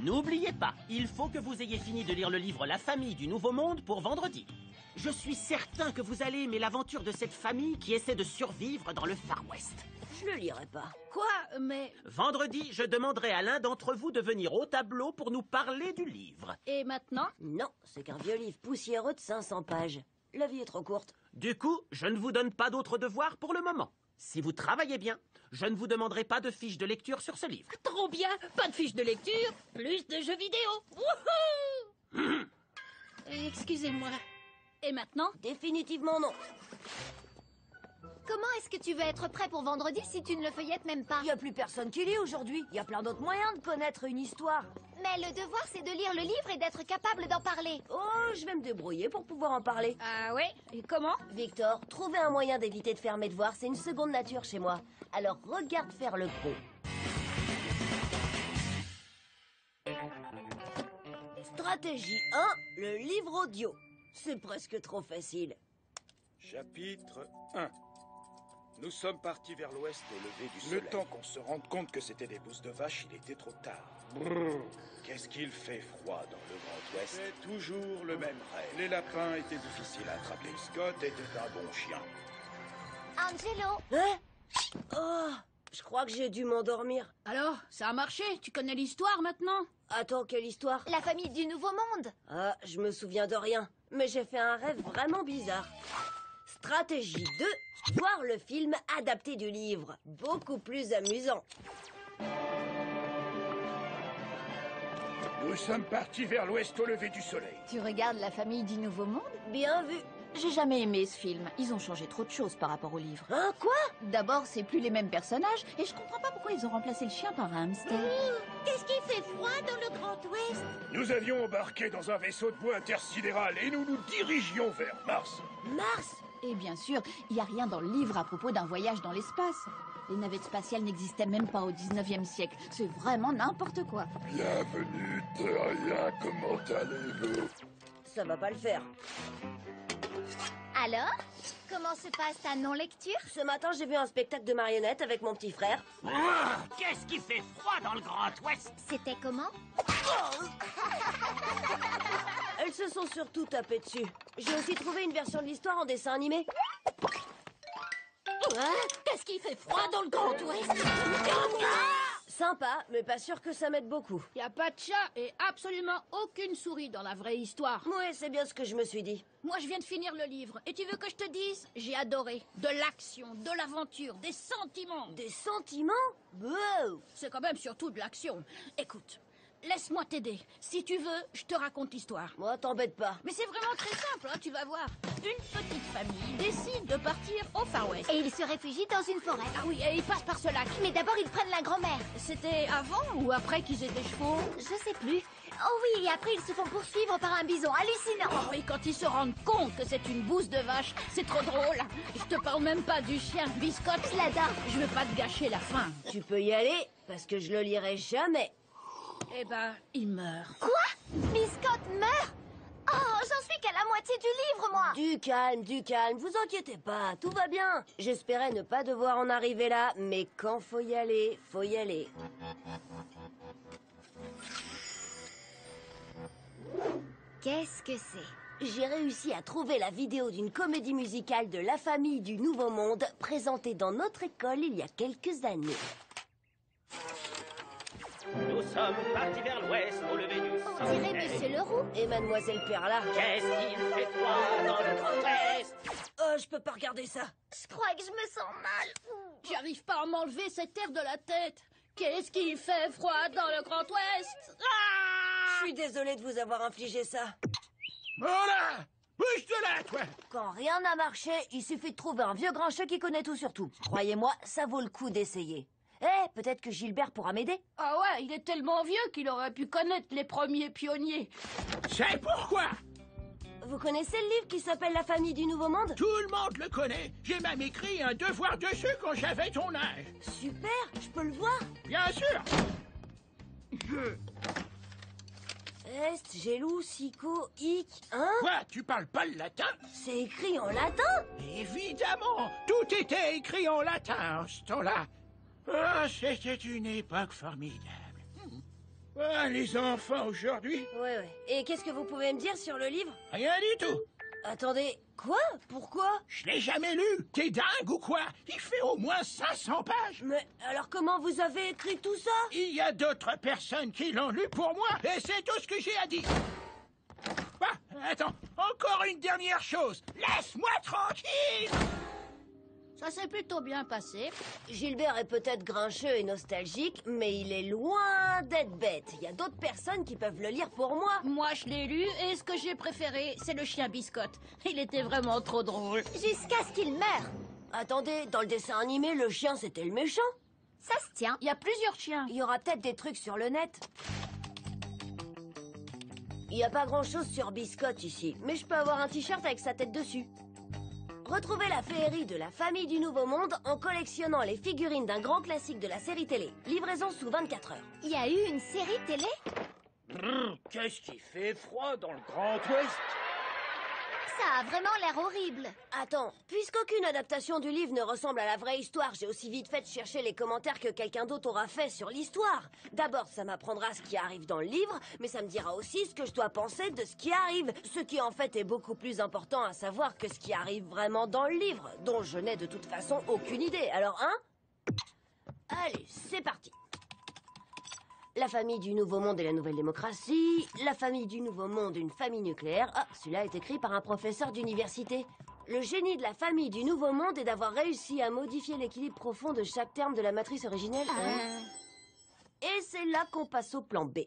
N'oubliez pas, il faut que vous ayez fini de lire le livre La famille du Nouveau Monde pour vendredi. Je suis certain que vous allez aimer l'aventure de cette famille qui essaie de survivre dans le Far West. Je le lirai pas. Quoi? Mais... Vendredi, je demanderai à l'un d'entre vous de venir au tableau pour nous parler du livre. Et maintenant? Non, c'est qu'un vieux livre poussiéreux de 500 pages. La vie est trop courte. Du coup, je ne vous donne pas d'autres devoirs pour le moment. Si vous travaillez bien, je ne vous demanderai pas de fiche de lecture sur ce livre. Trop bien! Pas de fiche de lecture, plus de jeux vidéo! Wouhou! Excusez-moi. Et maintenant? Définitivement non. Comment est-ce que tu veux être prêt pour vendredi si tu ne le feuillettes même pas? Il n'y a plus personne qui lit aujourd'hui. Il y a plein d'autres moyens de connaître une histoire. Mais le devoir, c'est de lire le livre et d'être capable d'en parler. Oh, je vais me débrouiller pour pouvoir en parler. Ah ouais? Et comment? Victor, trouver un moyen d'éviter de faire mes devoirs, c'est une seconde nature chez moi. Alors regarde faire le pro. Stratégie 1, le livre audio. C'est presque trop facile. Chapitre 1. Nous sommes partis vers l'ouest au lever du soleil. Le temps qu'on se rende compte que c'était des bousses de vache, il était trop tard. Brrr. Qu'est-ce qu'il fait froid dans le Grand Ouest. C'est toujours le même rêve. Les lapins étaient difficiles à attraper. Scott était un bon chien. Angelo! Hein? Oh, je crois que j'ai dû m'endormir. Alors, ça a marché? Tu connais l'histoire maintenant? Attends, quelle histoire? La famille du Nouveau Monde! Ah, je me souviens de rien. Mais j'ai fait un rêve vraiment bizarre. Stratégie 2, voir le film adapté du livre. Beaucoup plus amusant. Nous sommes partis vers l'ouest au lever du soleil. Tu regardes La famille du Nouveau Monde? Bien vu. J'ai jamais aimé ce film. Ils ont changé trop de choses par rapport au livre. Hein, quoi? D'abord, c'est plus les mêmes personnages, et je comprends pas pourquoi ils ont remplacé le chien par un hamster. Qu'est-ce qui fait froid dans le Grand Ouest? Nous avions embarqué dans un vaisseau de bois intersidéral et nous nous dirigions vers Mars. Mars? Et bien sûr, il n'y a rien dans le livre à propos d'un voyage dans l'espace. Les navettes spatiales n'existaient même pas au 19e siècle. C'est vraiment n'importe quoi. Bienvenue, Terrien, comment allez-vous? Ça va pas le faire. Alors? Comment se passe ta non-lecture? Ce matin, j'ai vu un spectacle de marionnettes avec mon petit frère. Qu'est-ce qui fait froid dans le Grand Ouest? C'était comment? Elles se sont surtout tapées dessus. J'ai aussi trouvé une version de l'histoire en dessin animé. Qu'est-ce qui fait froid dans le Grand Ouest? Sympa, mais pas sûr que ça m'aide beaucoup. Y a pas de chat et absolument aucune souris dans la vraie histoire. Ouais, c'est bien ce que je me suis dit. Moi, je viens de finir le livre. Et tu veux que je te dise? J'ai adoré. De l'action, de l'aventure, des sentiments. Des sentiments? Wow! C'est quand même surtout de l'action. Écoute, laisse-moi t'aider. Si tu veux, je te raconte l'histoire. Moi, t'embête pas. Mais c'est vraiment très simple, hein, tu vas voir. Une petite famille décide de partir au Far West. Et ils se réfugient dans une forêt. Ah oui, et ils passent par ce lac. Mais d'abord, ils prennent la grand-mère. C'était avant ou après qu'ils aient des chevaux? Je sais plus. Oh oui, et après, ils se font poursuivre par un bison hallucinant. Oh, et quand ils se rendent compte que c'est une bouse de vache, c'est trop drôle. Je te parle même pas du chien, Biscotte. Je l'adore. Je veux pas te gâcher la fin. Tu peux y aller, parce que je le lirai jamais. Eh ben, il meurt. Quoi? Biscotte meurt? Oh, j'en suis qu'à la moitié du livre, moi. Du calme, vous inquiétez pas, tout va bien. J'espérais ne pas devoir en arriver là, mais quand faut y aller, faut y aller. Qu'est-ce que c'est? J'ai réussi à trouver la vidéo d'une comédie musicale de La famille du Nouveau Monde, présentée dans notre école il y a quelques années. Nous sommes partis vers l'ouest au lever du On soleil. dirait Monsieur Leroux. Et Mademoiselle Perla. Qu'est-ce qu'il fait froid dans le Grand Ouest? Oh, je peux pas regarder ça. Je crois que je me sens mal. J'arrive pas à m'enlever cette air de la tête. Qu'est-ce qui fait froid dans le Grand Ouest? Je suis désolée de vous avoir infligé ça. Voilà! Bouge de là, toi! Quand rien n'a marché, il suffit de trouver un vieux grincheux qui connaît tout sur tout. Croyez-moi, ça vaut le coup d'essayer. Eh, peut-être que Gilbert pourra m'aider. Ah ouais, il est tellement vieux qu'il aurait pu connaître les premiers pionniers. C'est pourquoi? Vous connaissez le livre qui s'appelle La famille du Nouveau Monde? Tout le monde le connaît. J'ai même écrit un devoir dessus quand j'avais ton âge. Super, je peux le voir? Bien sûr. Est, gelou, sico, hic, hein? Quoi, tu parles pas le latin? C'est écrit en latin? Évidemment, tout était écrit en latin en ce temps-là. Ah, c'était une époque formidable. Ah, les enfants aujourd'hui? Ouais. Et qu'est-ce que vous pouvez me dire sur le livre? Rien du tout. Attendez, quoi? Pourquoi? Je l'ai jamais lu. T'es dingue ou quoi? Il fait au moins 500 pages. Mais alors comment vous avez écrit tout ça? Il y a d'autres personnes qui l'ont lu pour moi, et c'est tout ce que j'ai à dire. Ah, attends, encore une dernière chose. Laisse-moi tranquille. Ça s'est plutôt bien passé. Gilbert est peut-être grincheux et nostalgique, mais il est loin d'être bête. Il y a d'autres personnes qui peuvent le lire pour moi. Moi, je l'ai lu, et ce que j'ai préféré, c'est le chien Biscotte. Il était vraiment trop drôle. Jusqu'à ce qu'il meure. Attendez, dans le dessin animé, le chien c'était le méchant. Ça se tient. Il y a plusieurs chiens. Il y aura peut-être des trucs sur le net. Il n'y a pas grand-chose sur Biscotte ici, mais je peux avoir un t-shirt avec sa tête dessus. Retrouvez la féerie de la famille du Nouveau Monde en collectionnant les figurines d'un grand classique de la série télé. Livraison sous 24 heures. Il y a eu une série télé? Qu'est-ce qui fait froid dans le Grand Ouest? Ça a vraiment l'air horrible. Attends, puisqu'aucune adaptation du livre ne ressemble à la vraie histoire, j'ai aussi vite fait de chercher les commentaires que quelqu'un d'autre aura fait sur l'histoire. D'abord, ça m'apprendra ce qui arrive dans le livre, mais ça me dira aussi ce que je dois penser de ce qui arrive. Ce qui en fait est beaucoup plus important à savoir que ce qui arrive vraiment dans le livre, dont je n'ai de toute façon aucune idée. Alors, Allez, c'est parti. La famille du Nouveau Monde et la Nouvelle Démocratie. La famille du Nouveau Monde, une famille nucléaire. Ah, celui-là est écrit par un professeur d'université. Le génie de la famille du Nouveau Monde est d'avoir réussi à modifier l'équilibre profond de chaque terme de la matrice originelle. Et c'est là qu'on passe au plan B.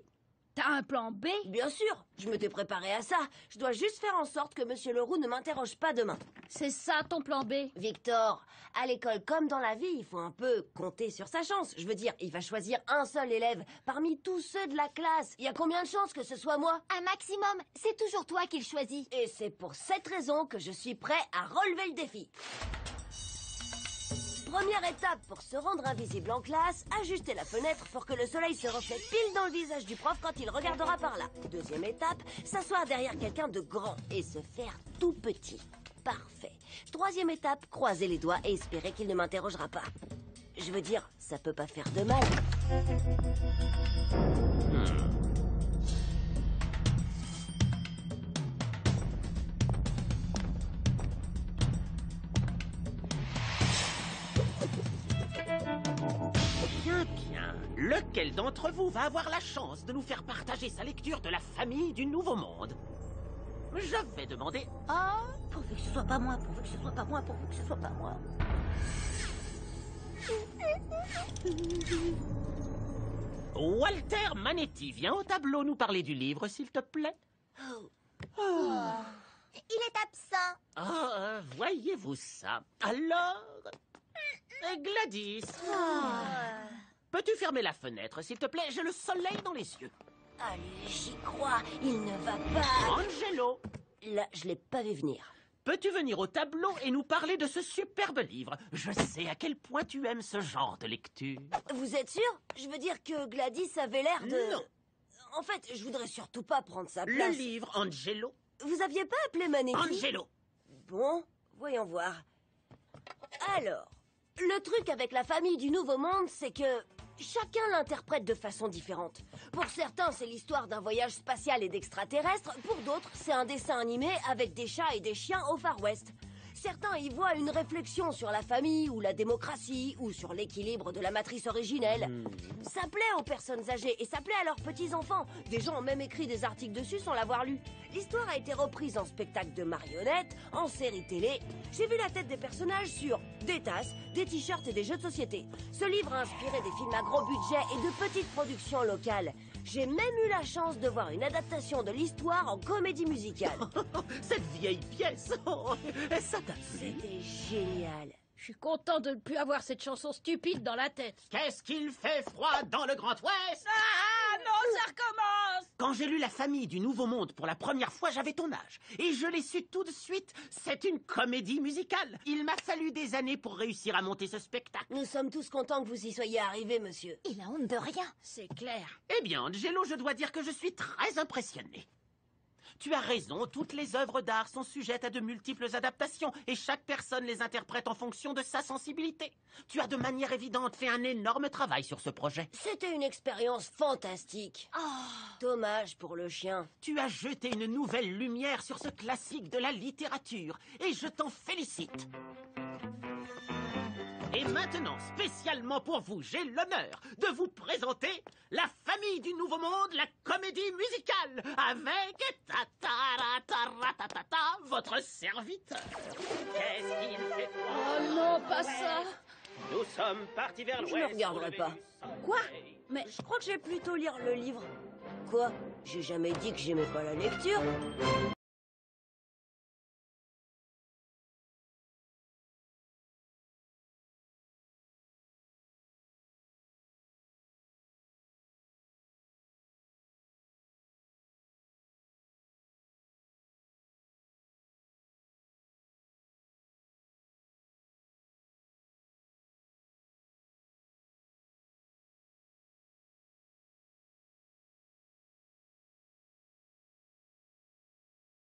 T'as un plan B? Bien sûr, je m'étais préparé à ça. Je dois juste faire en sorte que Monsieur Leroux ne m'interroge pas demain. C'est ça ton plan B? Victor, à l'école comme dans la vie, il faut un peu compter sur sa chance. Je veux dire, il va choisir un seul élève parmi tous ceux de la classe. Il y a combien de chances que ce soit moi? Un maximum. C'est toujours toi qui le choisis. Et c'est pour cette raison que je suis prêt à relever le défi. Première étape pour se rendre invisible en classe, ajuster la fenêtre pour que le soleil se reflète pile dans le visage du prof quand il regardera par là. Deuxième étape, s'asseoir derrière quelqu'un de grand et se faire tout petit. Parfait. Troisième étape, croiser les doigts et espérer qu'il ne m'interrogera pas. Je veux dire, ça peut pas faire de mal. Bien. Lequel d'entre vous va avoir la chance de nous faire partager sa lecture de la famille du Nouveau Monde? Je vais demander à... Pourvu que ce soit pas moi, pourvu que ce soit pas moi, pourvu que ce soit pas moi. Walter Manetti, viens au tableau nous parler du livre, s'il te plaît. Il est absent. Ah, voyez-vous ça? Alors... Gladys, peux-tu fermer la fenêtre, s'il te plaît? J'ai le soleil dans les yeux. Allez, j'y crois, il ne va pas... Angelo, Là, je l'ai pas vu venir. peux-tu venir au tableau et nous parler de ce superbe livre? Je sais à quel point tu aimes ce genre de lecture. Vous êtes sûr? Je veux dire que Gladys avait l'air de... Non. En fait, je voudrais surtout pas prendre sa Le place. livre, Angelo. Vous aviez pas appelé Manetti? Angelo. Bon, voyons voir. Alors, le truc avec la famille du Nouveau Monde, c'est que chacun l'interprète de façon différente. Pour certains, c'est l'histoire d'un voyage spatial et d'extraterrestres. Pour d'autres, c'est un dessin animé avec des chats et des chiens au Far West. Certains y voient une réflexion sur la famille ou la démocratie ou sur l'équilibre de la matrice originelle. Ça plaît aux personnes âgées et ça plaît à leurs petits-enfants. Des gens ont même écrit des articles dessus sans l'avoir lu. L'histoire a été reprise en spectacle de marionnettes, en série télé. J'ai vu la tête des personnages sur des tasses, des t-shirts et des jeux de société. Ce livre a inspiré des films à gros budget et de petites productions locales. J'ai même eu la chance de voir une adaptation de l'histoire en comédie musicale. Cette vieille pièce. Oh, ça t'a plu? C'était génial. Je suis content de ne plus avoir cette chanson stupide dans la tête. Qu'est-ce qu'il fait froid dans le Grand Ouest? Ah non, ça recommence! Quand j'ai lu La famille du Nouveau Monde pour la première fois, j'avais ton âge. Et je l'ai su tout de suite, c'est une comédie musicale. Il m'a fallu des années pour réussir à monter ce spectacle. Nous sommes tous contents que vous y soyez arrivés, monsieur. Il a honte de rien. C'est clair. Eh bien, Angelo, je dois dire que je suis très impressionné. Tu as raison, toutes les œuvres d'art sont sujettes à de multiples adaptations et chaque personne les interprète en fonction de sa sensibilité. Tu as de manière évidente fait un énorme travail sur ce projet. C'était une expérience fantastique. Dommage pour le chien. Tu as jeté une nouvelle lumière sur ce classique de la littérature et je t'en félicite. Et maintenant, spécialement pour vous, j'ai l'honneur de vous présenter La Famille du Nouveau Monde, la comédie musicale, avec votre serviteur. Qu'est-ce qu'il fait? Oh non, pas ça. Nous sommes partis vers l'ouest. Je ne regarderai pas. Quoi? Mais je crois que j'ai plutôt lire le livre. Quoi? J'ai jamais dit que j'aimais pas la lecture.